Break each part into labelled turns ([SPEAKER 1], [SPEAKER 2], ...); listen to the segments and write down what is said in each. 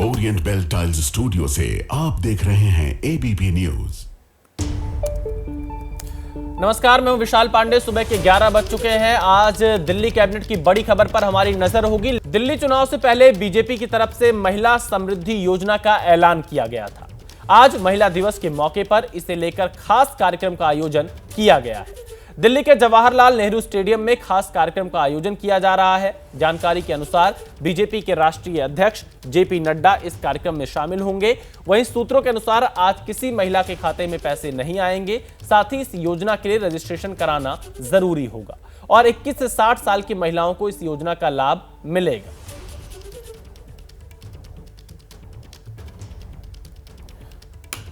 [SPEAKER 1] Orient bell tiles studio से आप देख रहे हैं एबीपी न्यूज।
[SPEAKER 2] नमस्कार, मैं हूं विशाल पांडे। सुबह के 11 बज चुके हैं। आज दिल्ली कैबिनेट की बड़ी खबर पर हमारी नजर होगी। दिल्ली चुनाव से पहले बीजेपी की तरफ से महिला समृद्धि योजना का ऐलान किया गया था। आज महिला दिवस के मौके पर इसे लेकर खास कार्यक्रम का आयोजन किया गया है। दिल्ली के जवाहरलाल नेहरू स्टेडियम में खास कार्यक्रम का आयोजन किया जा रहा है। जानकारी के अनुसार बीजेपी के राष्ट्रीय अध्यक्ष जेपी नड्डा इस कार्यक्रम में शामिल होंगे। वहीं सूत्रों के अनुसार आज किसी महिला के खाते में पैसे नहीं आएंगे। साथ ही इस योजना के लिए रजिस्ट्रेशन कराना जरूरी होगा और 21 से 60 साल की महिलाओं को इस योजना का लाभ मिलेगा।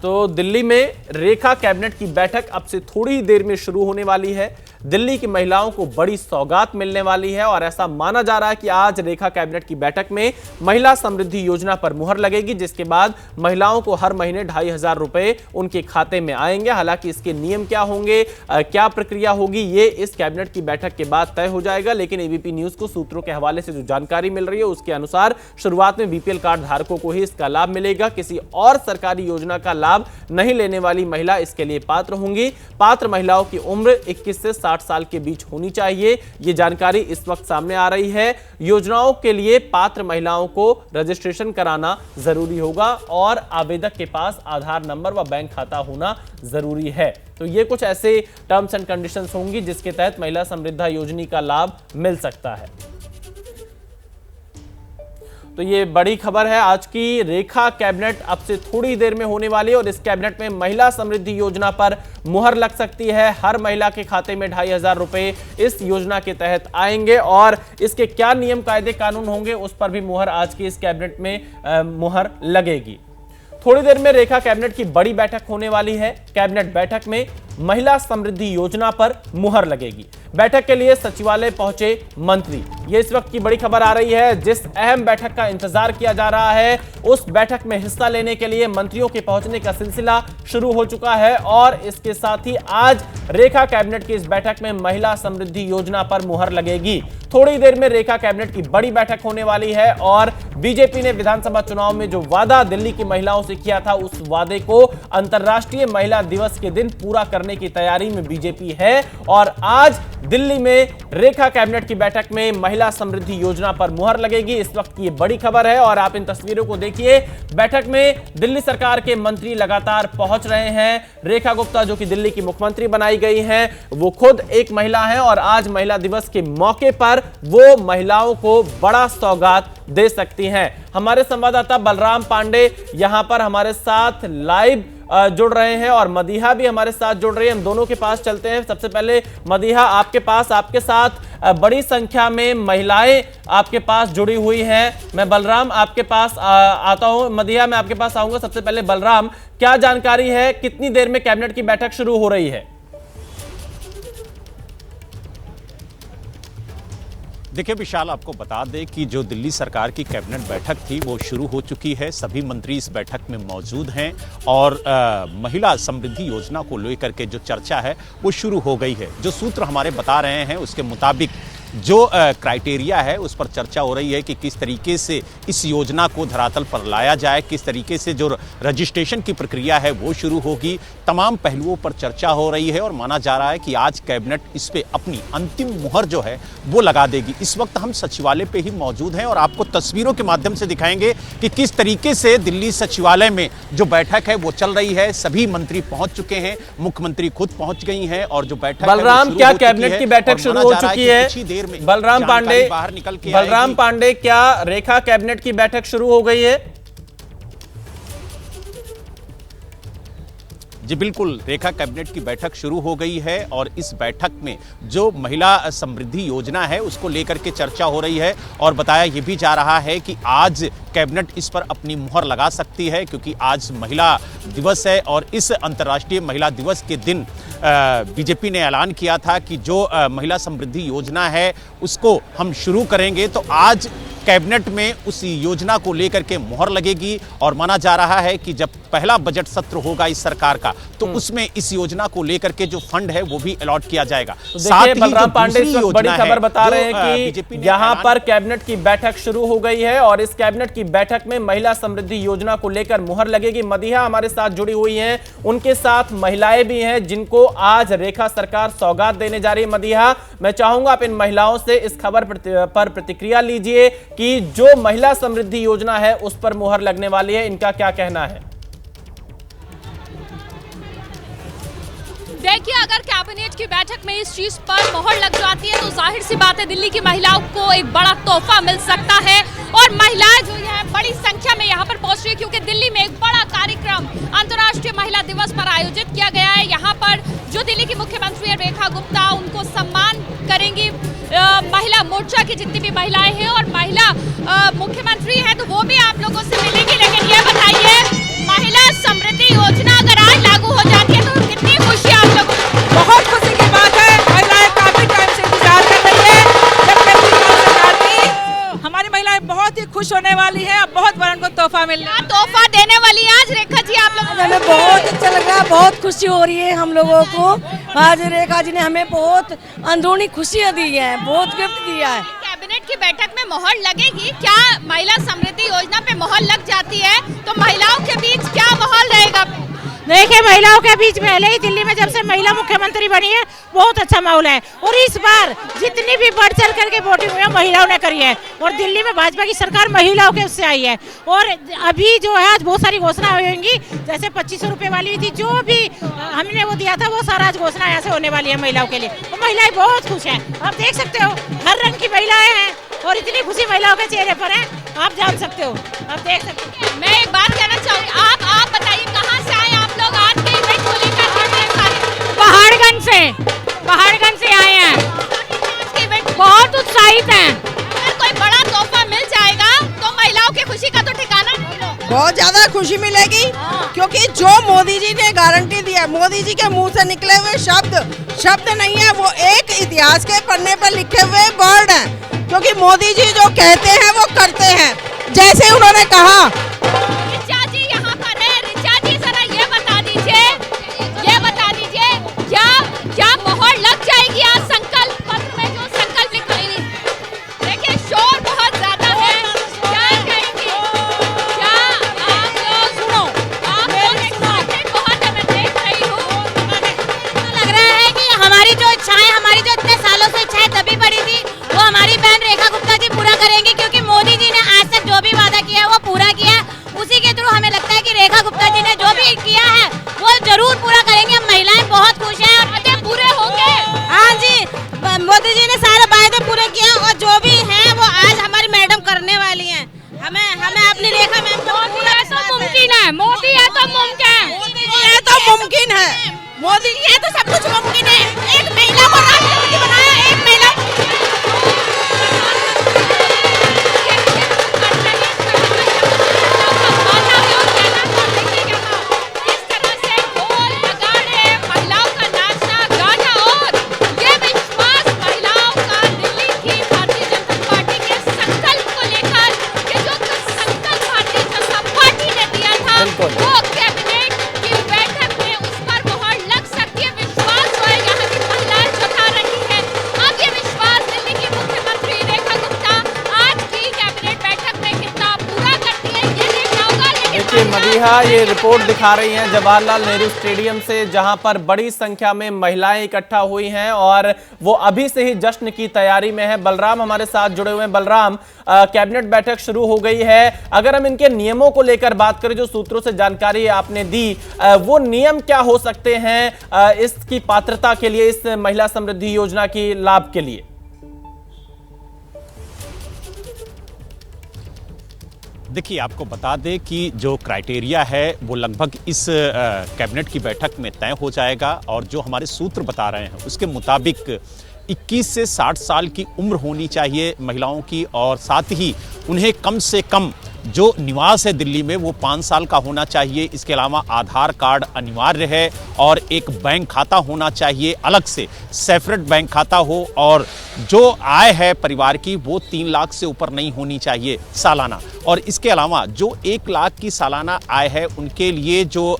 [SPEAKER 2] तो दिल्ली में रेखा कैबिनेट की बैठक अब से थोड़ी ही देर में शुरू होने वाली है। दिल्ली की महिलाओं को बड़ी सौगात मिलने वाली है और ऐसा माना जा रहा है कि आज रेखा कैबिनेट की बैठक में महिला समृद्धि योजना पर मुहर लगेगी, जिसके बाद महिलाओं को हर महीने 2,500 रुपए उनके खाते में आएंगे। हालांकि इसके नियम क्या होंगे, क्या प्रक्रिया होगी, ये इस कैबिनेट की बैठक के बाद तय हो जाएगा। लेकिन एबीपी न्यूज को सूत्रों के हवाले से जो जानकारी मिल रही है उसके अनुसार शुरुआत में बीपीएल कार्ड धारकों को ही इसका लाभ मिलेगा। किसी और सरकारी योजना का लाभ नहीं लेने वाली महिला इसके लिए पात्र होंगी। पात्र महिलाओं की उम्र 21 से 60 साल के बीच होनी चाहिए। ये जानकारी इस वक्त सामने आ रही है। योजनाओं के लिए पात्र महिलाओं को रजिस्ट्रेशन कराना जरूरी होगा और आवेदक के पास आधार नंबर व बैंक खाता होना जरूरी है। तो ये कुछ ऐसे टर्म्स एंड कंडीशंस होंगी जिसके तहत महिला समृद्धि योजना का लाभ मिल सकता है। तो ये बड़ी खबर है आज की। रेखा कैबिनेट अब से थोड़ी देर में होने वाली है और इस कैबिनेट में महिला समृद्धि योजना पर मुहर लग सकती है। हर महिला के खाते में 2,500 रुपए इस योजना के तहत आएंगे और इसके क्या नियम कायदे कानून होंगे उस पर भी मुहर आज की इस कैबिनेट में मुहर लगेगी। थोड़ी देर में रेखा कैबिनेट की बड़ी बैठक होने वाली है। कैबिनेट बैठक में महिला समृद्धि योजना पर मुहर लगेगी। बैठक के लिए सचिवालय पहुंचे मंत्री। ये इस वक्त की बड़ी खबर आ रही है। जिस अहम बैठक का इंतजार किया जा रहा है उस बैठक में हिस्सा लेने के लिए मंत्रियों के पहुंचने का सिलसिला शुरू हो चुका है और इसके साथ ही आज रेखा कैबिनेट की इस बैठक में महिला समृद्धि योजना पर मुहर लगेगी। थोड़ी देर में रेखा कैबिनेट की बड़ी बैठक होने वाली है और बीजेपी ने विधानसभा चुनाव में जो वादा दिल्ली की महिलाओं से किया था उस वादे को अंतर्राष्ट्रीय महिला दिवस के दिन पूरा करने की तैयारी में बीजेपी है और आज दिल्ली में रेखा कैबिनेट की बैठक में महिला समृद्धि योजना पर मुहर लगेगी। इस वक्त की बड़ी खबर है और आप इन तस्वीरों को देखिए। बैठक में दिल्ली सरकार के मंत्री लगातार पहुंच रहे हैं। रेखा गुप्ता जो कि दिल्ली की मुख्यमंत्री बनाई गई हैं, वो खुद एक महिला है और आज महिला दिवस के मौके पर वो महिलाओं को बड़ा सौगात दे सकती हैं। हमारे संवाददाता बलराम पांडे यहां पर हमारे साथ लाइव जुड़ रहे हैं और मदीहा भी हमारे साथ जुड़ रही है। हम दोनों के पास चलते हैं। सबसे पहले मदीहा, आपके साथ बड़ी संख्या में महिलाएं आपके पास जुड़ी हुई हैं। मैं बलराम आपके पास आता हूं। मदीहा, मैं आपके पास आऊंगा। सबसे पहले बलराम, क्या जानकारी है, कितनी देर में कैबिनेट की बैठक शुरू हो रही है?
[SPEAKER 3] देखिए विशाल, आपको बता दें कि जो दिल्ली सरकार की कैबिनेट बैठक थी वो शुरू हो चुकी है। सभी मंत्री इस बैठक में मौजूद हैं और महिला समृद्धि योजना को लेकर के जो चर्चा है वो शुरू हो गई है। जो सूत्र हमारे बता रहे हैं उसके मुताबिक जो क्राइटेरिया है उस पर चर्चा हो रही है कि किस तरीके से इस योजना को धरातल पर लाया जाए, किस तरीके से जो रजिस्ट्रेशन की प्रक्रिया है वो शुरू होगी। तमाम पहलुओं पर चर्चा हो रही है और माना जा रहा है कि आज कैबिनेट इस पे अपनी अंतिम मुहर जो है वो लगा देगी। इस वक्त हम सचिवालय पे ही मौजूद हैं और आपको तस्वीरों के माध्यम से दिखाएंगे कि किस तरीके से दिल्ली सचिवालय में जो बैठक है वो चल रही है। सभी मंत्री पहुंच चुके हैं, मुख्यमंत्री खुद पहुंच गई हैं और जो बैठक
[SPEAKER 2] बलराम, क्या कैबिनेट की बैठक शुरू हो चुकी है? बलराम पांडे, बलराम पांडे, क्या रेखा कैबिनेट की बैठक शुरू हो गई है?
[SPEAKER 3] जी बिल्कुल, रेखा कैबिनेट की बैठक शुरू हो गई है और इस बैठक में जो महिला समृद्धि योजना है उसको लेकर के चर्चा हो रही है और बताया ये भी जा रहा है कि आज कैबिनेट इस पर अपनी मुहर लगा सकती है क्योंकि आज महिला दिवस है और इस अंतर्राष्ट्रीय महिला दिवस के दिन बीजेपी ने ऐलान किया था कि जो महिला समृद्धि योजना है उसको हम शुरू करेंगे। तो आज कैबिनेट में उस योजना को लेकर के मुहर लगेगी और माना जा रहा है कि जब पहला बजट सत्र होगा इस सरकार का तो उसमें इस योजना को लेकर के जो फंड है वो भी अलॉट किया जाएगा।
[SPEAKER 2] साथ ही बलराम पांडे इस वक्त बड़ी खबर बता रहे हैं कि यहां पर कैबिनेट की बैठक शुरू हो गई है और इस कैबिनेट की बैठक में महिला समृद्धि योजना को लेकर मुहर लगेगी। मदीहा हमारे साथ जुड़ी हुई हैं, उनके साथ महिलाएं भी हैं जिनको आज रेखा सरकार सौगात देने जा रही है। मदीहा, मैं चाहूंगा आप इन महिलाओं से इस खबर पर प्रतिक्रिया लीजिए कि जो महिला समृद्धि योजना है उस पर मुहर लगने वाली है, इनका क्या कहना है?
[SPEAKER 4] देखिए, अगर कैबिनेट की बैठक में इस चीज पर मोहर लग जाती है तो जाहिर सी बात है दिल्ली की महिलाओं को एक बड़ा तोहफा मिल सकता है और महिलाएं जो है बड़ी संख्या में यहाँ पर पहुंच रही है क्योंकि दिल्ली में एक बड़ा कार्यक्रम अंतर्राष्ट्रीय महिला दिवस पर आयोजित किया गया है। यहाँ पर जो दिल्ली की मुख्यमंत्री है रेखा गुप्ता, उनको सम्मान करेंगी महिला मोर्चा की जितनी भी महिलाएं हैं और महिला मुख्यमंत्री है तो वो भी आप लोगों से मिलेंगी। लेकिन ये बताइए, महिला समृद्धि योजना अगर आज लागू हो जाती है तो कितनी खुशी आप लोगों को?
[SPEAKER 5] बहुत खुशी की बात है। महिलाएं काफी टाइम से इंतजार कर रही है। जब मेरी सरकार थी, हमारी महिलाएं बहुत ही खुश होने वाली है। अब बहुत बड़ा उनको तोहफा मिल रहा है।
[SPEAKER 4] तोहफा देने वाली है आज रेखा जी आप लोगों को?
[SPEAKER 6] हमें बहुत अच्छा लग रहा है, बहुत खुशी हो रही है हम लोगों को। आज रेखा जी ने हमें बहुत अंदरूनी खुशियाँ दी है, बहुत गिफ्ट दिया है।
[SPEAKER 4] कैबिनेट की बैठक में मोहर लगेगी क्या? महिला समृद्धि योजना पे मोहर लग जाती है तो महिलाओं के बीच क्या माहौल रहेगा?
[SPEAKER 7] देखिए, महिलाओं के बीच पहले ही दिल्ली में जब से महिला मुख्यमंत्री बनी है बहुत अच्छा माहौल है और इस बार जितनी भी बढ़ चढ़ करके वोटिंग हुई है महिलाओं ने करी है और दिल्ली में भाजपा की सरकार महिलाओं के उससे आई है। और अभी जो है आज बहुत सारी घोषणा होंगी, जैसे 2500 रुपये वाली थी, जो भी हमने वो दिया था वो सारा आज घोषणा यहाँ से होने वाली है महिलाओं के लिए। तो महिलाएं बहुत खुश हैं, आप देख सकते हो हर रंग की महिलाएं हैं और इतनी खुशी महिलाओं के चेहरे पर है, आप जान सकते हो, आप देख सकते हो।
[SPEAKER 4] मैं एक बात कहना चाहूँगी, आप बताइए कहाँ से आए आप लोग आज के इवेंट को लेकर?
[SPEAKER 7] पहाड़गंज से आए हैं, बहुत उत्साहित हैं।
[SPEAKER 4] अगर कोई बड़ा तोहफा मिल जाएगा तो महिलाओं की खुशी का तो ठिकाना नहीं।
[SPEAKER 5] बहुत ज्यादा खुशी मिलेगी क्योंकि जो मोदी जी ने गारंटी दिया, मोदी जी के मुंह से निकले हुए शब्द नहीं है, वो एक इतिहास के पन्ने पर लिखे हुए वर्ड हैं। क्योंकि मोदी जी जो कहते हैं वो करते हैं, जैसे उन्होंने कहा।
[SPEAKER 4] रिचा जी यहाँ पर है, रिचा जी जरा ये बता दीजिए क्या मोहर लग जाएगी आज संकल्प पत्र में जो संकल्प लिखाई? देखिए शोर बहुत ज्यादा है, क्या कहेंगे? क्या आप लोग सुनो, आप लोग बहुत है, मैं देख रही हूँ।
[SPEAKER 7] लग रहा है कि हमारी जो इच्छाएं, हमारी जो इतने सालों से इच्छाएं दबी पड़ी थी वो हमारी बहन रेखा गुप्ता जी पूरा करेंगी क्योंकि मोदी जी ने आज तक जो भी वादा किया वो पूरा किया। उसी के थ्रू हमें लगता है कि रेखा गुप्ता जी ने जो भी किया है वो जरूर पूरा करेंगे। हम महिलाएं बहुत खुश हैं और वादे पूरे होंगे। हाँ जी, मोदी जी ने सारे वादे पूरे किए और जो भी है वो आज हमारी मैडम करने वाली हैं। हमें अपनी रेखा मैम को पूरा मुमकिन है, मोदी है तो मुमकिन है, मोदी है तो सब कुछ मुमकिन है। एक महिला को राष्ट्रपति बनाया, एक महिला
[SPEAKER 2] मदीहा ये रिपोर्ट दिखा रही हैं जवाहरलाल नेहरू स्टेडियम से, जहां पर बड़ी संख्या में महिलाएं इकट्ठा हुई हैं और वो अभी से ही जश्न की तैयारी में है। बलराम हमारे साथ जुड़े हुए हैं। बलराम, कैबिनेट बैठक शुरू हो गई है, अगर हम इनके नियमों को लेकर बात करें, जो सूत्रों से जानकारी आपने दी, वो नियम क्या हो सकते हैं इसकी पात्रता के लिए, इस महिला समृद्धि योजना की लाभ के लिए?
[SPEAKER 3] देखिए, आपको बता दें कि जो क्राइटेरिया है वो लगभग इस कैबिनेट की बैठक में तय हो जाएगा और जो हमारे सूत्र बता रहे हैं उसके मुताबिक 21 से 60 साल की उम्र होनी चाहिए महिलाओं की और साथ ही उन्हें कम से कम जो निवास है दिल्ली में वो 5 साल का होना चाहिए। इसके अलावा आधार कार्ड अनिवार्य है और एक बैंक खाता होना चाहिए, अलग से सेपरेट बैंक खाता हो, और जो आय है परिवार की वो 3 लाख से ऊपर नहीं होनी चाहिए सालाना। और इसके अलावा जो 1 लाख की सालाना आय है उनके लिए जो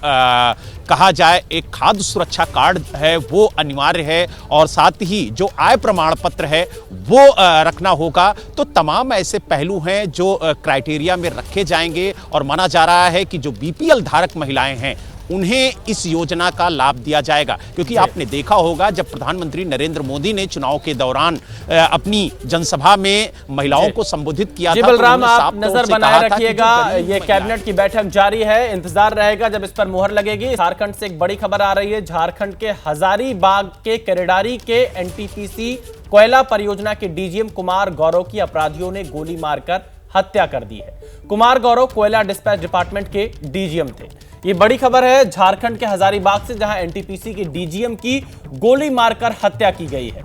[SPEAKER 3] कहा जाए एक खाद्य सुरक्षा कार्ड है वो अनिवार्य है, और साथ ही जो आय प्रमाण पत्र है वो रखना होगा। तो तमाम ऐसे पहलू हैं जो क्राइटेरिया में रखे जाएंगे, और माना जा रहा है कि जो बीपीएल धारक महिलाएं हैं उन्हें इस योजना का लाभ दिया जाएगा। क्योंकि आपने देखा होगा जब प्रधानमंत्री नरेंद्र मोदी ने चुनाव के दौरान अपनी जनसभा में महिलाओं को संबोधित किया था।
[SPEAKER 2] बलराम, आप नजर बनाए रखिएगा, ये कैबिनेट की बैठक जारी है, इंतजार रहेगा जब इस पर मुहर लगेगी। झारखंड से एक बड़ी खबर आ रही है। झारखंड के हजारीबाग के केरेडारी के एनटीपीसी कोयला परियोजना के डीजीएम कुमार गौरव की अपराधियों ने गोली मारकर हत्या कर दी है। कुमार गौरव कोयला डिस्पैच डिपार्टमेंट के डीजीएम थे। ये बड़ी खबर है झारखंड के हजारीबाग से, जहां एनटीपीसी के डीजीएम की गोली मारकर हत्या की गई है।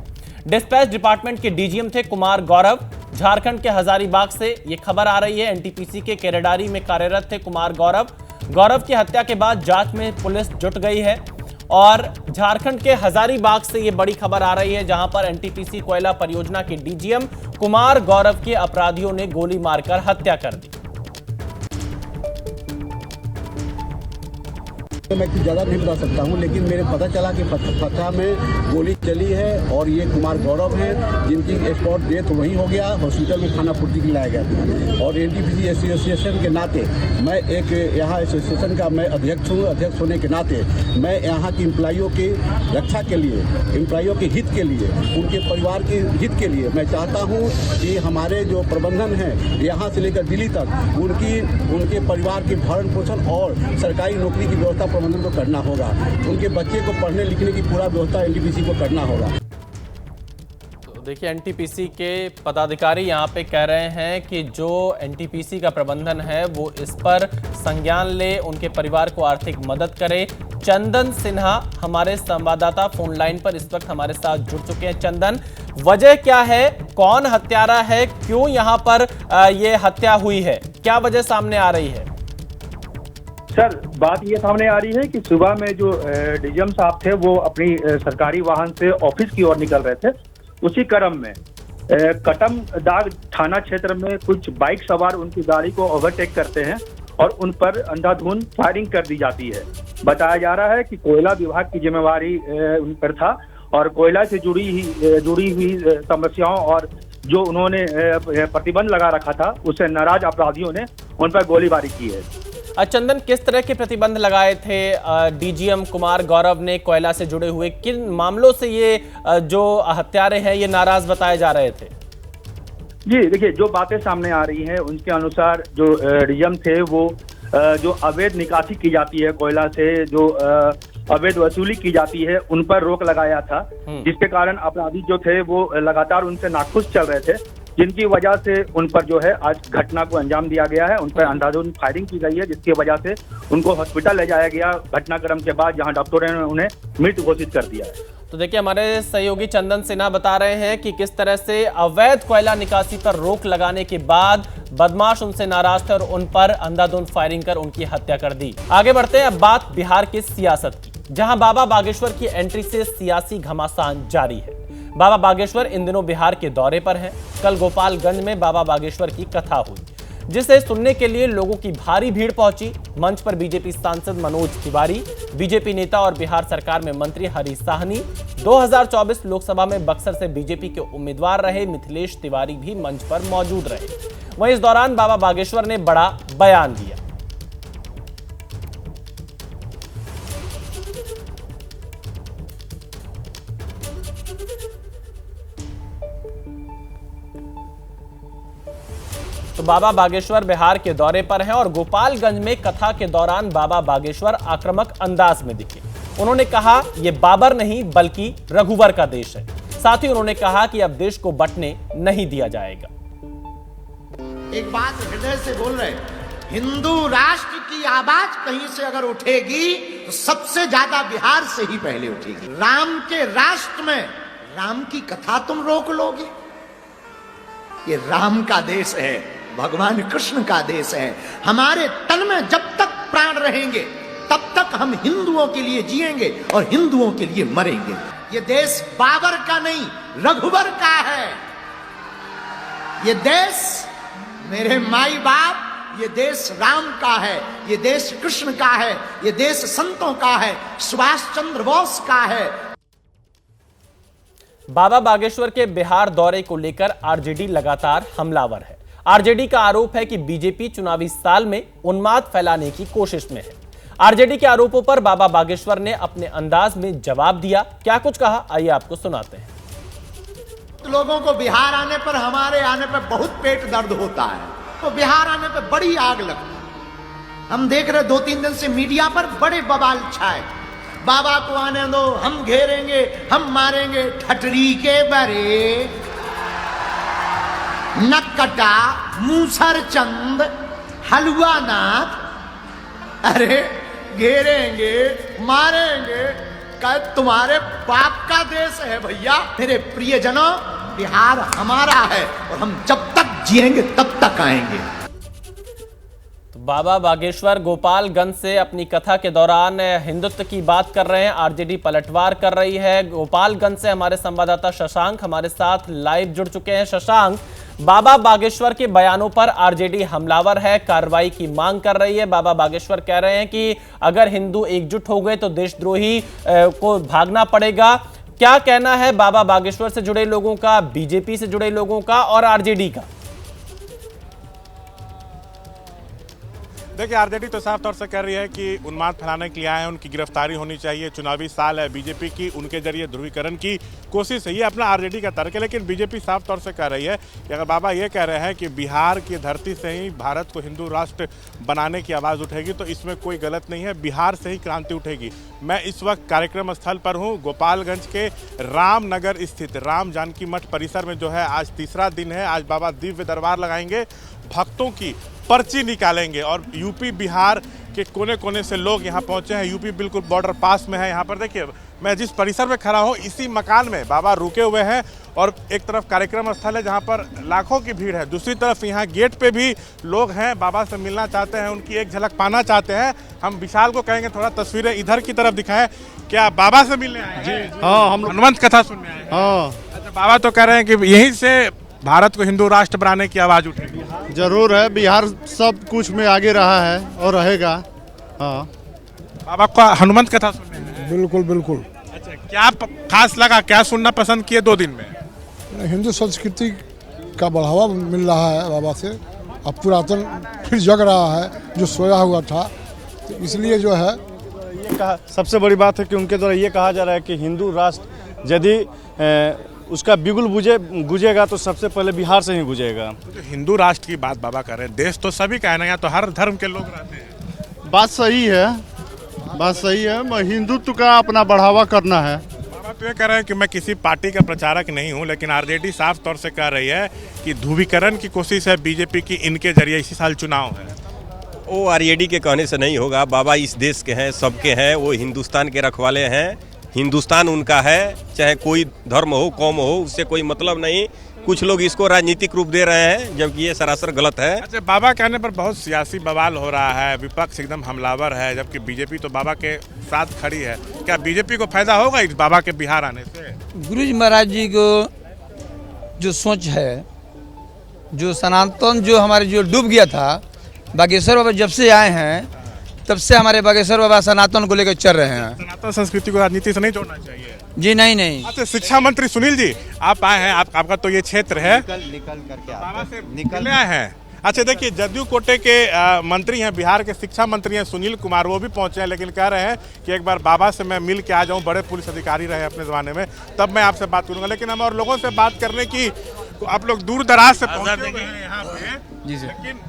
[SPEAKER 2] डिस्पैच डिपार्टमेंट के डीजीएम थे कुमार गौरव। झारखंड के हजारीबाग से ये खबर आ रही है। एनटीपीसी के केरेडारी में कार्यरत थे कुमार गौरव। गौरव की हत्या के बाद जांच में पुलिस जुट गई है, और झारखंड के हजारीबाग से ये बड़ी खबर आ रही है, जहां पर एनटीपीसी कोयला परियोजना के डीजीएम कुमार गौरव के अपराधियों ने गोली मारकर हत्या कर दी।
[SPEAKER 8] मैं कुछ ज़्यादा नहीं बता सकता हूं, लेकिन मेरे पता चला कि फतह में गोली चली है और ये कुमार गौरव हैं, जिनकी स्पॉट डेथ वहीं हो गया, हॉस्पिटल में खाना पूर्ति के लिए लाया गया था। और एनटीपीसी एसोसिएशन के नाते मैं एक यहाँ एसोसिएशन का मैं अध्यक्ष हूँ। अध्यक्ष होने के नाते मैं यहाँ की एम्प्लॉइयों की रक्षा के लिए, एम्प्लॉइयों के हित के लिए, उनके परिवार के हित के लिए मैं चाहता हूँ कि हमारे जो प्रबंधन है यहाँ से लेकर दिल्ली तक उनके परिवार के भरण पोषण और सरकारी नौकरी की व्यवस्था प्रबंधन को करना होगा। उनके बच्चे को पढ़ने लिखने की पूरा व्यवस्था एनटीपीसी को करना होगा।
[SPEAKER 2] तो देखिए, एनटीपीसी के पदाधिकारी यहाँ पे कह रहे हैं कि जो एनटीपीसी का प्रबंधन है वो इस पर संज्ञान ले, उनके परिवार को आर्थिक मदद करे। चंदन सिन्हा हमारे संवाददाता फोन लाइन पर इस वक्त हमारे साथ जुड़ चुके हैं। चंदन, वजह क्या है, कौन हत्यारा है, क्यों यहाँ पर ये हत्या हुई है, क्या वजह सामने आ रही है?
[SPEAKER 9] सर, बात ये सामने आ रही है कि सुबह में जो डीजीएम साहब थे वो अपनी सरकारी वाहन से ऑफिस की ओर निकल रहे थे। उसी क्रम में कटमदाग थाना क्षेत्र में कुछ बाइक सवार उनकी गाड़ी को ओवरटेक करते हैं और उन पर अंधाधुंध फायरिंग कर दी जाती है। बताया जा रहा है कि कोयला विभाग की जिम्मेवारी उन पर था और कोयला से जुड़ी हुई समस्याओं और जो उन्होंने प्रतिबंध लगा रखा था उससे नाराज अपराधियों ने उन पर गोलीबारी की है।
[SPEAKER 2] चंदन, किस तरह के प्रतिबंध लगाए थे डीजीएम कुमार गौरव ने कोयला से जुड़े हुए? किन मामलों से ये जो हत्यारे हैं ये नाराज बताए जा रहे थे?
[SPEAKER 9] जी देखिए, जो बातें सामने आ रही हैं उनके अनुसार जो डीजीएम थे वो जो अवैध निकासी की जाती है कोयला से, जो अवैध वसूली की जाती है, उन पर रोक लगाया था, जिसके कारण अपराधी जो थे वो लगातार उनसे नाखुश चल रहे थे, जिनकी वजह से उन पर जो है आज घटना को अंजाम दिया गया है। उन पर अंधाधुंध फायरिंग की गई है, जिसकी वजह से उनको हॉस्पिटल ले जाया गया घटनाक्रम के बाद, जहां डॉक्टरों ने उन्हें मृत घोषित कर दिया है।
[SPEAKER 2] तो देखिए, हमारे सहयोगी चंदन सिन्हा बता रहे हैं कि किस तरह से अवैध कोयला निकासी पर रोक लगाने के बाद बदमाश उनसे नाराज थे और उन पर अंधाधुंध फायरिंग कर उनकी हत्या कर दी। आगे बढ़ते हैं, अब बात बिहार की सियासत की, जहां बाबा बागेश्वर की एंट्री से सियासी घमासान जारी है। बाबा बागेश्वर इन दिनों बिहार के दौरे पर हैं। कल गोपालगंज में बाबा बागेश्वर की कथा हुई, जिसे सुनने के लिए लोगों की भारी भीड़ पहुंची। मंच पर बीजेपी सांसद मनोज तिवारी, बीजेपी नेता और बिहार सरकार में मंत्री हरीश साहनी, 2024 लोकसभा में बक्सर से बीजेपी के उम्मीदवार रहे मिथिलेश तिवारी भी मंच पर मौजूद रहे। वहीं इस दौरान बाबा बागेश्वर ने बड़ा बयान दिया। तो बाबा बागेश्वर बिहार के दौरे पर हैं और गोपालगंज में कथा के दौरान बाबा बागेश्वर आक्रामक अंदाज में दिखे। उन्होंने कहा यह बाबर नहीं बल्कि रघुवर का देश है। साथ ही उन्होंने कहा कि अब देश को बंटने नहीं दिया जाएगा।
[SPEAKER 10] एक बात हृदय से बोल रहे, हिंदू राष्ट्र की आवाज कहीं से अगर उठेगी तो सबसे ज्यादा बिहार से ही पहले उठेगी। राम के राष्ट्र में राम की कथा तुम रोक लोगे? ये राम का देश है, भगवान कृष्ण का देश है। हमारे तन में जब तक प्राण रहेंगे तब तक हम हिंदुओं के लिए जिएंगे और हिंदुओं के लिए मरेंगे। ये देश बाबर का नहीं, रघुवर का है। ये देश मेरे माई बाप, ये देश राम का है, ये देश कृष्ण का है, ये देश संतों का है, सुभाष चंद्र बोस का है।
[SPEAKER 2] बाबा बागेश्वर के बिहार दौरे को लेकर आरजेडी लगातार हमलावर है। आरजेडी का आरोप है कि बीजेपी चुनावी साल में उन्माद फैलाने की कोशिश में है। आरजेडी के आरोपों पर बाबा बागेश्वर ने अपने अंदाज में जवाब दिया। क्या कुछ कहा, आइए आपको सुनाते हैं।
[SPEAKER 10] लोगों को बिहार आने पर, हमारे आने पर बहुत पेट दर्द होता है, तो बिहार आने पर बड़ी आग लगती है। हम देख रहे 2-3 दिन से मीडिया पर बड़े बवाल छाए, बाबा को आने दो, हम घेरेंगे, हम मारेंगे। ठटरी के बरे, नक्कटा, मूसर चंद, हलवा नाथ, अरे घेरेंगे, मारेंगे, तुम्हारे बाप का देश है भैया। मेरे प्रियजनों, बिहार हमारा है और हम जब तक जिएंगे तब तक आएंगे।
[SPEAKER 2] तो बाबा बागेश्वर गोपालगंज से अपनी कथा के दौरान हिंदुत्व की बात कर रहे हैं। आरजेडी पलटवार कर रही है। गोपालगंज से हमारे संवाददाता शशांक हमारे साथ लाइव जुड़ चुके हैं। शशांक, बाबा बागेश्वर के बयानों पर आरजेडी हमलावर है, कार्रवाई की मांग कर रही है। बाबा बागेश्वर कह रहे हैं कि अगर हिंदू एकजुट हो गए तो देशद्रोही को भागना पड़ेगा। क्या कहना है बाबा बागेश्वर से जुड़े लोगों का, बीजेपी से जुड़े लोगों का और आरजेडी का?
[SPEAKER 11] देखिए, आरजेडी तो साफ तौर से कह रही है कि उन्माद फैलाने के लिए आए हैं, उनकी गिरफ्तारी होनी चाहिए। चुनावी साल है बीजेपी की, उनके जरिए ध्रुवीकरण की कोशिश है, ये अपना आरजेडी का तर्क है। लेकिन बीजेपी साफ तौर से कह रही है कि अगर बाबा ये कह रहे हैं कि बिहार की धरती से ही भारत को हिंदू राष्ट्र बनाने की आवाज़ उठेगी, तो इसमें कोई गलत नहीं है, बिहार से ही क्रांति उठेगी। मैं इस वक्त कार्यक्रम स्थल पर हूँ, गोपालगंज के रामनगर स्थित राम जानकी मठ परिसर में जो है आज तीसरा दिन है। आज बाबा दिव्य दरबार लगाएंगे, भक्तों की पर्ची निकालेंगे और यूपी बिहार के कोने कोने से लोग यहाँ पहुँचे हैं। यूपी बिल्कुल बॉर्डर पास में है। यहाँ पर देखिए, मैं जिस परिसर में खड़ा हूँ इसी मकान में बाबा रुके हुए हैं और एक तरफ कार्यक्रम स्थल है जहाँ पर लाखों की भीड़ है, दूसरी तरफ यहाँ गेट पे भी लोग हैं, बाबा से मिलना चाहते हैं, उनकी एक झलक पाना चाहते हैं। हम विशाल को कहेंगे थोड़ा तस्वीरें इधर की तरफ दिखाएं। क्या बाबा से मिलने आए? जी हाँ, हम हनुमंत कथा सुनने आए। हाँ, अच्छा, बाबा तो कह रहे हैं कि यहीं से भारत को हिंदू राष्ट्र बनाने की आवाज़ उठेगी।
[SPEAKER 12] जरूर है, बिहार सब कुछ में आगे रहा है और रहेगा। हाँ,
[SPEAKER 11] बाबा का हनुमंत कथा सुनने हैं?
[SPEAKER 12] बिल्कुल बिल्कुल।
[SPEAKER 11] अच्छा, क्या खास लगा, क्या सुनना पसंद किए 2 दिन में?
[SPEAKER 12] हिंदू संस्कृति का बढ़ावा मिल रहा है बाबा से, अब पुरातन फिर जग रहा है जो सोया हुआ था, तो इसलिए जो है
[SPEAKER 13] ये कहा, सबसे बड़ी बात है कि उनके द्वारा ये कहा जा रहा है कि हिंदू राष्ट्र यदि उसका बिगुल गुजेगा तो सबसे पहले बिहार से ही गुजेगा।
[SPEAKER 11] तो हिंदू राष्ट्र की बात बाबा कर रहे हैं, देश तो सभी का है ना, यहाँ तो हर धर्म के लोग रहते हैं।
[SPEAKER 12] बात सही है, बात सही है, हिंदुत्व का अपना बढ़ावा करना है।
[SPEAKER 11] बाबा तो ये कह रहे हैं कि मैं किसी पार्टी का प्रचारक नहीं हूँ, लेकिन आरजेडी साफ तौर से कह रही है कि ध्रुवीकरण की कोशिश है बीजेपी की, इनके जरिए इसी साल चुनाव है।
[SPEAKER 14] वो आरजेडी के कहने से नहीं होगा। बाबा इस देश के हैं, सबके हैं, वो हिंदुस्तान के रखवाले हैं, हिंदुस्तान उनका है, चाहे कोई धर्म हो, कौम हो, उससे कोई मतलब नहीं। कुछ लोग इसको राजनीतिक रूप दे रहे हैं जबकि ये सरासर गलत है।
[SPEAKER 11] अच्छा, बाबा कहने पर बहुत सियासी बवाल हो रहा है, विपक्ष एकदम हमलावर है, जबकि बीजेपी तो बाबा के साथ खड़ी है। क्या बीजेपी को फायदा होगा इस बाबा के बिहार आने से?
[SPEAKER 15] गुरु जी महाराज जी को जो सोच है, जो सनातन जो हमारे जो डूब गया था, बागेश्वर बाबा जब से आए हैं तब से हमारे बागेश्वर बाबा सनातन को लेकर चल रहे हैं।
[SPEAKER 11] सनातन संस्कृति को राजनीति से नहीं जोड़ना चाहिए।
[SPEAKER 15] जी नहीं।
[SPEAKER 11] अच्छा, शिक्षा मंत्री सुनील जी आप आए हैं, आपका तो ये क्षेत्र है,
[SPEAKER 16] निकल करके
[SPEAKER 11] बाबा से निकले आए हैं। अच्छा, देखिए, जदयू कोटे के मंत्री हैं, बिहार के शिक्षा मंत्री हैं सुनील कुमार, वो भी पहुंचे हैं, लेकिन कह रहे हैं कि एक बार बाबा से मैं मिल के आ जाऊं, बड़े पुलिस अधिकारी रहे अपने ज़माने में, तब मैं आपसे बात करूंगा। लेकिन हम और लोगों से बात करने की, आप लोग दूर दराज से पहुंचे हुए हैं यहाँ पे, लेकिन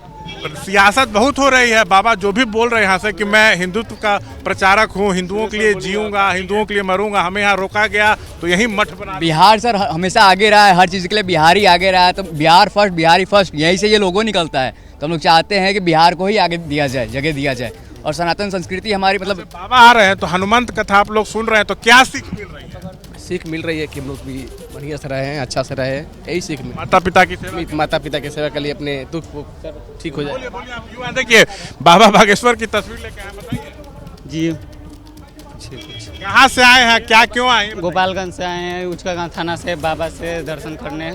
[SPEAKER 11] सियासत बहुत हो रही है। बाबा जो भी बोल रहे हैं यहाँ से कि मैं हिंदुत्व का प्रचारक हूँ, हिंदुओं के लिए जीऊंगा, हिंदुओं के लिए मरूंगा, हमें यहाँ रोका गया तो यही मठ बना।
[SPEAKER 17] बिहार सर हमेशा आगे रहा है, हर चीज़ के लिए बिहार ही आगे रहा है, तो बिहार फर्स्ट, बिहारी फर्स्ट, यहीं से ये लोगो निकलता है। तो हम लोग चाहते हैं कि बिहार को ही आगे दिया जाए, जगह दिया जाए, और सनातन संस्कृति हमारी मतलब।
[SPEAKER 11] बाबा आ रहे हैं तो हनुमंत कथा आप लोग सुन रहे हैं, तो क्या सीख मिल रही है?
[SPEAKER 18] सीख मिल रही है कि हम लोग भी
[SPEAKER 16] बढ़िया से रहे, अच्छा से रहे, यही सीख मिली।
[SPEAKER 11] माता पिता की
[SPEAKER 16] सेवा के लिए अपने दुख को ठीक हो जाए।
[SPEAKER 11] देखिए बाबा बागेश्वर की तस्वीर लेके आए, बताइए
[SPEAKER 18] जी।
[SPEAKER 11] कहाँ से आए हैं, क्या क्यों आए हैं?
[SPEAKER 18] गोपालगंज से आए हैं, उचका थाना से बाबा से दर्शन करने,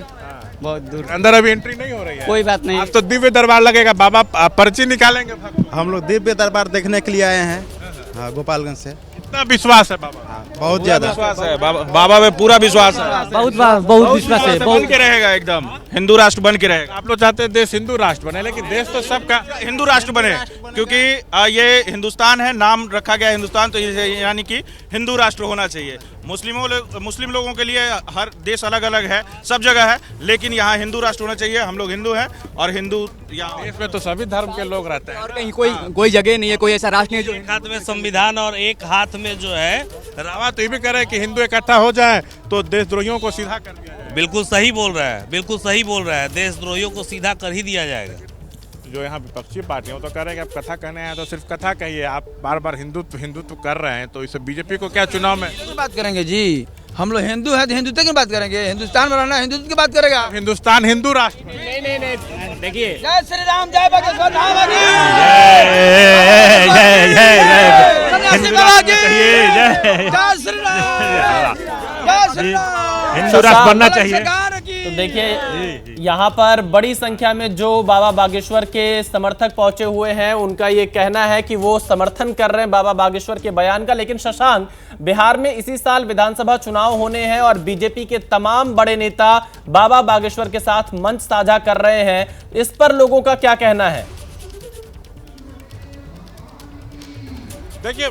[SPEAKER 18] बहुत दूर।
[SPEAKER 11] अंदर अभी एंट्री नहीं हो रही है?
[SPEAKER 18] कोई बात नहीं।
[SPEAKER 11] आज तो दिव्य दरबार लगेगा, बाबा पर्ची निकालेंगे।
[SPEAKER 19] हम लोग दिव्य दरबार देखने के लिए आए हैं, हाँ, गोपालगंज से।
[SPEAKER 11] कितना विश्वास है बाबा?
[SPEAKER 19] बहुत ज्यादा
[SPEAKER 20] विश्वास है बाबा में, पूरा विश्वास है,
[SPEAKER 18] बहुत विश्वास है।
[SPEAKER 20] बन के रहेगा, एकदम हिंदू राष्ट्र बन के रहेगा।
[SPEAKER 11] आप लोग चाहते हैं देश हिंदू राष्ट्र बने, लेकिन देश तो सबका
[SPEAKER 20] हिंदू राष्ट्र बने, क्योंकि ये हिंदुस्तान है, नाम रखा गया हिंदुस्तान, तो यानी कि हिंदू राष्ट्र होना चाहिए। मुस्लिम लोगों के लिए हर देश अलग अलग है, सब जगह है, लेकिन यहाँ हिंदू राष्ट्र होना चाहिए। हम लोग हिंदू हैं और हिंदू यहाँ
[SPEAKER 11] देश में तो सभी धर्म के लोग रहते हैं,
[SPEAKER 17] और कहीं कोई जगह नहीं है, कोई ऐसा राष्ट्र नहीं है जो
[SPEAKER 20] एक हाथ में संविधान और एक हाथ में जो है
[SPEAKER 11] रावा तो ये भी करे कि हिंदू इकट्ठा हो जाए तो देशद्रोहियों को सीधा कर दिया जाए।
[SPEAKER 20] बिल्कुल सही बोल रहा है, बिल्कुल सही बोल रहा है, देशद्रोहियों को सीधा कर ही दिया जाएगा।
[SPEAKER 11] जो यहाँ विपक्षी पार्टियां तो कह रहे हैं कि आप कथा कहने हैं तो सिर्फ कथा कहिए, आप बार बार हिंदुत्व कर रहे हैं, तो इससे बीजेपी को क्या चुनाव में
[SPEAKER 15] बात करेंगे जी? हम लोग हिंदू हैं तो हिंदुत्व की बात करेंगे, हिंदुस्तान में रहना हिंदुत्व की बात करेगा।
[SPEAKER 11] हिंदुस्तान हिंदू राष्ट्र
[SPEAKER 2] नहीं, देखिए,
[SPEAKER 15] जय श्री राम, जय बागेश्वर धाम की, जय श्री राम, जय श्री राम,
[SPEAKER 11] हिंदू राष्ट्र बनना चाहिए।
[SPEAKER 2] तो देखिए यहाँ पर बड़ी संख्या में जो बाबा बागेश्वर के समर्थक पहुंचे हुए हैं, उनका ये कहना है कि वो समर्थन कर रहे हैं बाबा बागेश्वर के बयान का। लेकिन शशांक, बिहार में इसी साल विधानसभा चुनाव होने हैं और बीजेपी के तमाम बड़े नेता बाबा बागेश्वर के साथ मंच साझा कर रहे हैं, इस पर लोगों का क्या कहना है?
[SPEAKER 11] देखिए,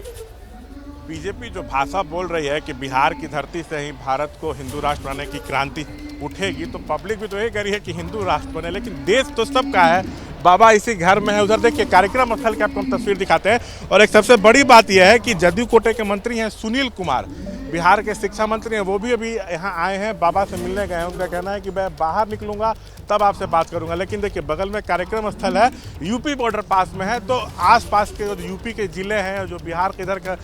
[SPEAKER 11] बीजेपी जो भाषा बोल रही है कि बिहार की धरती से ही भारत को हिंदू राष्ट्र बनाने की क्रांति उठेगी, तो पब्लिक भी तो यही कह रही है कि हिंदू राष्ट्र बने, लेकिन देश तो सबका है। बाबा इसी घर में है। उधर देखिए कार्यक्रम स्थल की आपको हम तस्वीर दिखाते हैं। और एक सबसे बड़ी बात यह है कि जदयू कोटे के मंत्री हैं सुनील कुमार, बिहार के शिक्षा मंत्री हैं, वो भी अभी यहाँ आए हैं, बाबा से मिलने गए हैं। उनका कहना है कि मैं बाहर निकलूंगा तब आपसे बात करूंगा। लेकिन देखिए बगल में कार्यक्रम स्थल है, यूपी बॉर्डर पास में है, तो आसपास के जो यूपी के जिले हैं, जो बिहार के इधर का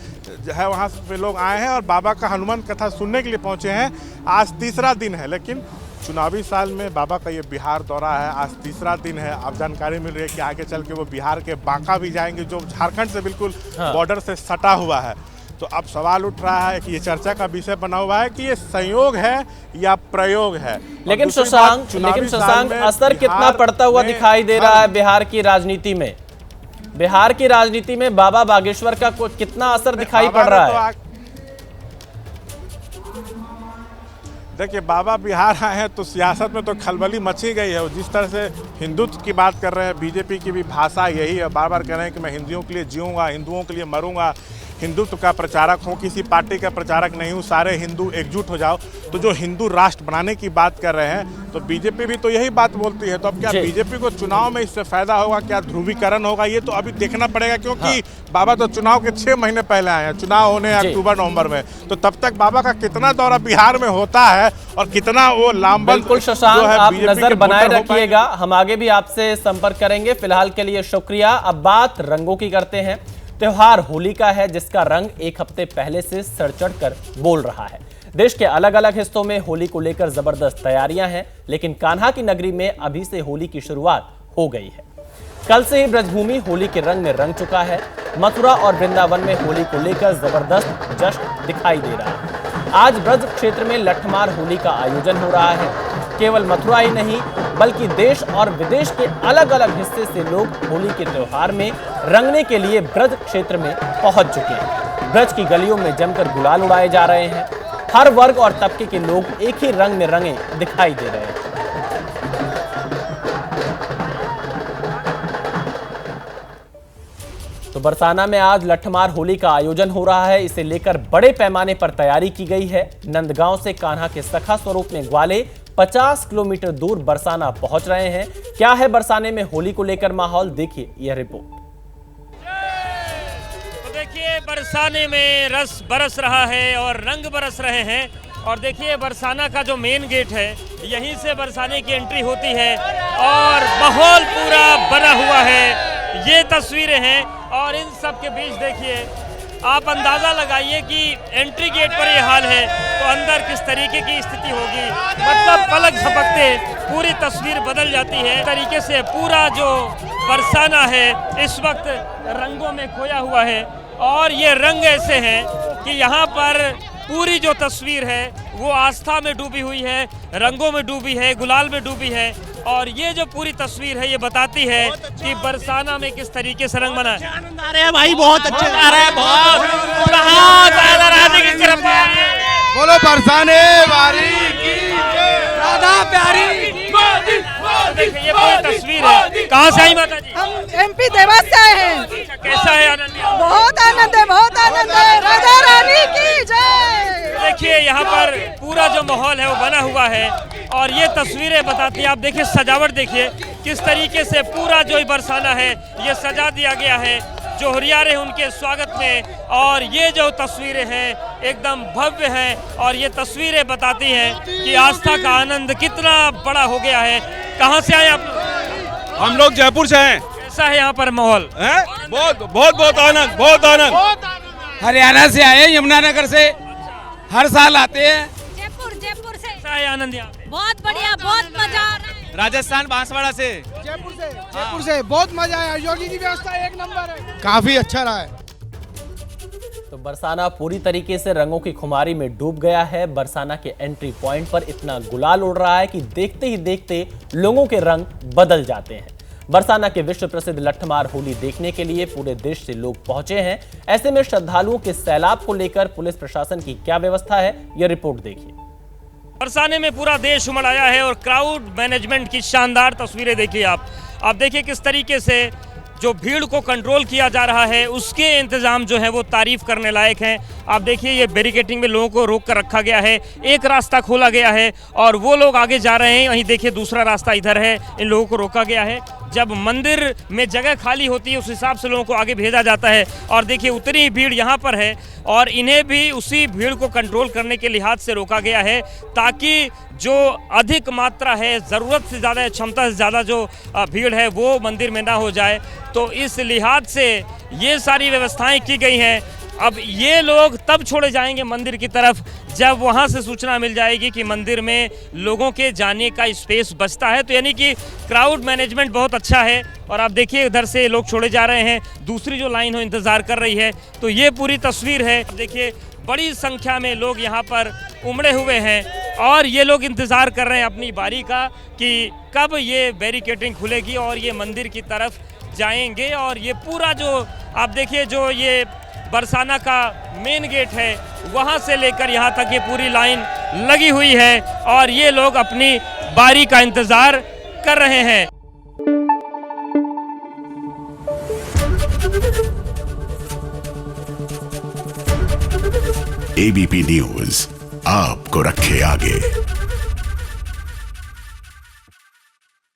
[SPEAKER 11] है, वहाँ पे लोग आए हैं और बाबा का हनुमान कथा सुनने के लिए पहुँचे हैं। आज तीसरा दिन है, लेकिन चुनावी साल में बाबा का ये बिहार दौरा है, आज तीसरा दिन है। अब जानकारी मिल रही है कि आगे चल के वो बिहार के बांका भी जाएंगे, जो झारखंड से बिल्कुल बॉर्डर से सटा हुआ है। तो अब सवाल उठ रहा है कि ये चर्चा का विषय बना हुआ है कि ये संयोग है या प्रयोग है।
[SPEAKER 2] लेकिन शशांक, असर कितना पड़ता हुआ दिखाई दे रहा है बिहार की राजनीति में? बिहार की राजनीति में बाबा बागेश्वर का कितना असर दिखाई पड़ रहा है?
[SPEAKER 11] देखिए, बाबा बिहार आए हैं तो सियासत में तो खलबली मची गई है। जिस तरह से हिंदुत्व की बात कर रहे हैं, बीजेपी की भी भाषा यही है, बार बार कह रहे हैं कि मैं हिंदुओं के लिए जीऊँगा, हिंदुओं के लिए मरूंगा, हिंदुत्व का प्रचारक हूँ, किसी पार्टी का प्रचारक नहीं हूँ, सारे हिंदू एकजुट हो जाओ। तो जो हिंदू राष्ट्र बनाने की बात कर रहे हैं, तो बीजेपी भी तो यही बात बोलती है। तो अब क्या बीजेपी को चुनाव में इससे फायदा होगा, क्या ध्रुवीकरण होगा, ये तो अभी देखना पड़ेगा। क्योंकि बाबा तो चुनाव के 6 महीने पहले आए हैं, चुनाव होने अक्टूबर नवंबर में, तो तब तक बाबा का कितना दौरा बिहार में होता है और कितना वो लामबंद।
[SPEAKER 2] बिल्कुल शशांक, आप नजर बनाए रखिएगा, हम आगे भी आपसे संपर्क करेंगे। फिलहाल के लिए शुक्रिया। अब बात रंगों की करते हैं। त्योहार होली का है, जिसका रंग एक हफ्ते पहले से सर चढ़कर बोल रहा है। देश के अलग अलग हिस्सों में होली को लेकर जबरदस्त तैयारियां हैं, लेकिन कान्हा की नगरी में अभी से होली की शुरुआत हो गई है। कल से ही ब्रजभूमि होली के रंग में रंग चुका है। मथुरा और वृंदावन में होली को लेकर जबरदस्त जश्न दिखाई दे रहा है। आज ब्रज क्षेत्र में लठमार होली का आयोजन हो रहा है। केवल मथुरा ही नहीं, बल्कि देश और विदेश के अलग अलग हिस्से से लोग होली के त्योहार में रंगने के लिए ब्रज क्षेत्र में पहुंच चुके हैं। ब्रज की गलियों में जमकर गुलाल उड़ाए जा रहे हैं। हर वर्ग और तबके के लोग एक ही रंग में रंगे दिखाई दे रहे हैं। तो बरसाना में आज लठमार होली का आयोजन हो रहा है। इसे लेकर बड़े पैमाने पर तैयारी की गई है। नंदगांव से कान्हा के सखा स्वरूप में ग्वाले 50 किलोमीटर दूर बरसाना पहुंच रहे हैं। क्या है बरसाने में होली को लेकर माहौल, देखिए यह रिपोर्ट।
[SPEAKER 21] तो देखिए, बरसाने में रस बरस रहा है और रंग बरस रहे हैं। और देखिए, बरसाना का जो मेन गेट है, यहीं से बरसाने की एंट्री होती है और माहौल पूरा बना हुआ है। ये तस्वीरें हैं और इन सब के बीच देखिए, आप अंदाजा लगाइए कि एंट्री गेट पर ये हाल है। तो अंदर किस तरीके की स्थिति होगी। मतलब पलक झपकते पूरी तस्वीर बदल जाती है। इस तरीके से पूरा जो बरसाना है इस वक्त रंगों में खोया हुआ है और ये रंग ऐसे हैं कि यहाँ पर पूरी जो तस्वीर है वो आस्था में डूबी हुई है, रंगों में डूबी है, गुलाल में डूबी है। और ये जो पूरी तस्वीर है ये बताती है कि बरसाना में किस तरीके से रंग बना है।
[SPEAKER 1] आनंद आ रहे हैं भाई, बहुत अच्छे
[SPEAKER 21] आ रहा है, बहुत ज्यादा राधे की कृपा है।
[SPEAKER 1] बोलो बरसाने वारी की राधा प्यारी।
[SPEAKER 21] देखिए ये पूरी तस्वीर है। कहाँ से आई माता जी?
[SPEAKER 5] हम MP देवास से आए हैं।
[SPEAKER 21] कैसा है आनंद?
[SPEAKER 5] बहुत आनंद है, बहुत आनंद है। राधा रानी की जय।
[SPEAKER 21] देखिए यहाँ पर पूरा जो माहौल है वो बना हुआ है और ये तस्वीरें बताती हैं। आप देखिए सजावट देखिए किस तरीके से पूरा जो बरसाना है ये सजा दिया गया है, जो हुरियारे उनके स्वागत में। और ये जो तस्वीरें हैं एकदम भव्य हैं और ये तस्वीरें बताती हैं कि आस्था का आनंद कितना बड़ा हो गया है। कहाँ से आए आप?
[SPEAKER 1] हम लोग जयपुर से हैं।
[SPEAKER 21] कैसा है यहाँ पर माहौल?
[SPEAKER 1] बहुत आनंद, बहुत आनंद। हरियाणा से आए, यमुनानगर से हर साल आते हैं।
[SPEAKER 4] जयपुर से
[SPEAKER 21] कैसा है आनंद यहाँ पे?
[SPEAKER 4] बहुत बढ़िया, बहुत मजा आ रहा है।
[SPEAKER 1] राजस्थान बांसवाड़ा से।
[SPEAKER 22] जयपुर से बहुत मजा आया। योगी की व्यवस्था एक नंबर है,
[SPEAKER 1] काफी अच्छा रहा है।
[SPEAKER 2] तो बरसाना पूरी तरीके से रंगों की खुमारी में डूब गया है। बरसाना के एंट्री पॉइंट पर इतना गुलाल उड़ रहा है कि देखते ही देखते लोगों के रंग बदल जाते हैं। बरसाना के विश्व प्रसिद्ध लट्ठमार होली देखने के लिए पूरे देश से लोग पहुंचे हैं। ऐसे में श्रद्धालुओं के सैलाब को लेकर पुलिस प्रशासन की क्या व्यवस्था है, यह रिपोर्ट देखिए।
[SPEAKER 21] बरसाने में पूरा देश उमड़ आया है और क्राउड मैनेजमेंट की शानदार तस्वीरें देखिए आप देखिए किस तरीके से जो भीड़ को कंट्रोल किया जा रहा है उसके इंतजाम जो है वो तारीफ करने लायक हैं। आप देखिए ये बैरिकेडिंग में लोगों को रोक कर रखा गया है, एक रास्ता खोला गया है और वो लोग आगे जा रहे हैं। वहीं देखिए दूसरा रास्ता इधर है, इन लोगों को रोका गया है। जब मंदिर में जगह खाली होती है उस हिसाब से लोगों को आगे भेजा जाता है। और देखिए उतनी भीड़ यहाँ पर है और इन्हें भी उसी भीड़ को कंट्रोल करने के लिहाज से रोका गया है ताकि जो अधिक मात्रा है, ज़रूरत से ज़्यादा, क्षमता से ज़्यादा जो भीड़ है वो मंदिर में ना हो जाए। तो इस लिहाज से ये सारी व्यवस्थाएं की गई हैं। अब ये लोग तब छोड़े जाएंगे मंदिर की तरफ जब वहाँ से सूचना मिल जाएगी कि मंदिर में लोगों के जाने का स्पेस बचता है। तो यानी कि क्राउड मैनेजमेंट बहुत अच्छा है। और आप देखिए इधर से लोग छोड़े जा रहे हैं, दूसरी जो लाइन हो इंतज़ार कर रही है। तो ये पूरी तस्वीर है। देखिए बड़ी संख्या में लोग यहाँ पर उमड़े हुए हैं और ये लोग इंतज़ार कर रहे हैं अपनी बारी का कि कब ये बैरिकेडिंग खुलेगी और ये मंदिर की तरफ जाएंगे। और ये पूरा जो आप देखिए जो ये बरसाना का मेन गेट है वहाँ से लेकर यहाँ तक ये पूरी लाइन लगी हुई है और ये लोग अपनी बारी का इंतज़ार कर रहे हैं।
[SPEAKER 23] ABP न्यूज़ आपको रखे आगे।